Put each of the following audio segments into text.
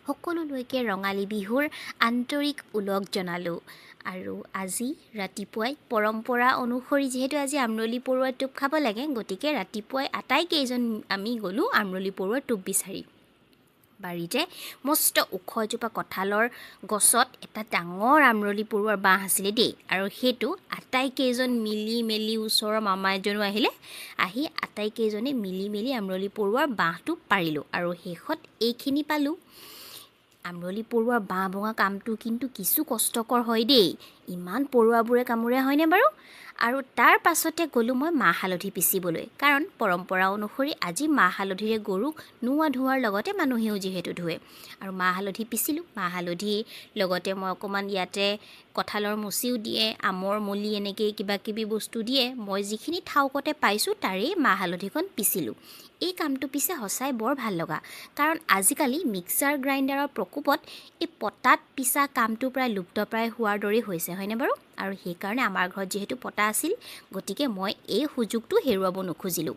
সকলোলৈকে ৰঙালী বিহুৰ আন্তৰিক ওলগ জনালোঁ। আৰু আজি ৰাতিপুৱাই পৰম্পৰা অনুসৰি যিহেতু আজি আমৰলি পৰুৱাৰ টোপ খাব লাগে, গতিকে ৰাতিপুৱাই আটাইকেইজন আমি গ'লোঁ আমৰলি পৰুৱাৰ টোপ বিচাৰি। বাৰীতে মস্ত ওখ এজোপা কঁঠালৰ গছত এটা ডাঙৰ আমৰলি পৰুৱাৰ বাঁহ আছিলে দেই। আৰু সেইটো আটাইকেইজন মিলি মেলি ওচৰৰ মামা এজনো আহিলে, আহি আটাইকেইজনে মিলি মেলি আমৰলি পৰুৱাৰ বাঁহটো পাৰিলোঁ আৰু শেষত এইখিনি পালোঁ। আমৰলি পৰুৱাৰ বাঁহ ভঙা কামটো কিন্তু কিছু কষ্টকৰ হয় দেই। ইমান পৰুৱাবোৰে কামোৰে হয়নে বাৰু? আৰু তাৰ পাছতে গ'লোঁ মই মাহ হালধি পিচিবলৈ, কাৰণ পৰম্পৰা অনুসৰি আজি মাহ হালধিৰে গৰুক নোৱা ধোৱাৰ লগতে মানুহেও যিহেতু ধুৱে। আৰু মাহ হালধি পিচিলোঁ। মাহ হালধিৰ লগতে মই অকণমান ইয়াতে কঁঠালৰ মুচিও দিয়ে, আমৰ মলি এনেকৈ কিবা কিবি বস্তু দিয়ে। মই যিখিনি থাউকতে পাইছোঁ তাৰেই মাহ হালধিখন পিচিলোঁ। এই কামটো পিছে সঁচাই বৰ ভাল লগা, কাৰণ আজিকালি মিক্সাৰ গ্ৰাইণ্ডাৰৰ প্ৰকোপত এই পতাত পিছা কামটো প্ৰায় লুপ্তপ্ৰায় হোৱাৰ দৰেই হৈছে হয়নে বাৰু? আৰু সেইকাৰণে আমাৰ ঘৰত যিহেতু পতা আছিল, গতিকে মই এই সুযোগটো হেৰুৱাব নোখুজিলোঁ।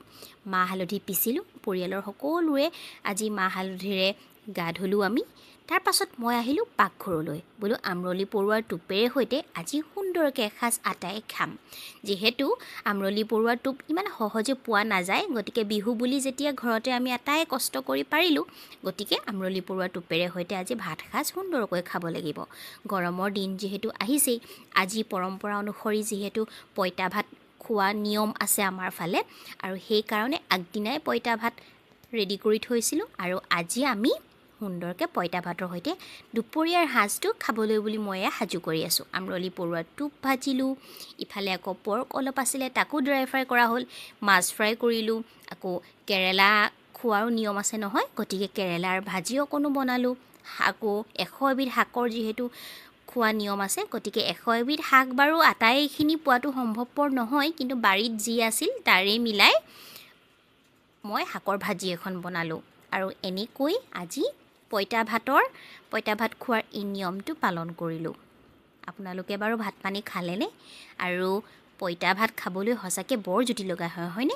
মাহ হালধি পিচিলোঁ। পৰিয়ালৰ সকলোৱে আজি মাহ হালধিৰে গা ধুলোঁ আমি। তাৰ পাছত মই আহিলোঁ পাকঘৰলৈ। বোলো আমৰলি পৰুৱাৰ টোপেৰে সৈতে আজি সুন্দৰকৈ এসাঁজ আটাই খাম। যিহেতু আমৰলি পৰুৱাৰ টোপ ইমান সহজে পোৱা নাযায়, গতিকে বিহু বুলি যেতিয়া ঘৰতে আমি আটাই কষ্ট কৰি পাৰিলোঁ, গতিকে আমৰলি পৰুৱাৰ টোপেৰে সৈতে আজি ভাত সাঁজ সুন্দৰকৈ খাব লাগিব। গৰমৰ দিন যিহেতু আহিছেই, আজি পৰম্পৰা অনুসৰি যিহেতু পঁইতা ভাত খোৱা নিয়ম আছে আমাৰ ফালে, আৰু সেইকাৰণে আগদিনাই পঁইতা ভাত ৰেডি কৰি থৈছিলোঁ। আৰু আজি আমি সুন্দৰকৈ পঁইতা ভাতৰ সৈতে দুপৰীয়াৰ সাঁজটো খাবলৈ বুলি মই সাজু কৰি আছোঁ। আমৰলি পৰুৱাৰ টোপ ভাজিলোঁ, ইফালে আকৌ পৰ্ক অলপ আছিলে তাকো ড্ৰাই ফ্ৰাই কৰা হ'ল, মাছ ফ্ৰাই কৰিলোঁ, আকৌ কেৰেলা খোৱাৰো নিয়ম আছে নহয়, গতিকে কেৰেলাৰ ভাজি অকণো বনালোঁ। আকৌ 100 এবিধ শাকৰ যিহেতু খোৱা নিয়ম আছে, গতিকে 100 এবিধ শাক বাৰু আটাইখিনি পোৱাটো সম্ভৱপৰ নহয়, কিন্তু বাৰীত যি আছিল তাৰেই মিলাই মই শাকৰ ভাজি এখন বনালোঁ। আৰু এনেকৈ আজি পঁইতা ভাত খোৱাৰ এই নিয়মটো পালন কৰিলোঁ। আপোনালোকে বাৰু ভাত পানী খালেনে? আৰু পঁইতা ভাত খাবলৈ সঁচাকৈ বৰ জুতি লগা হয় হয়নে?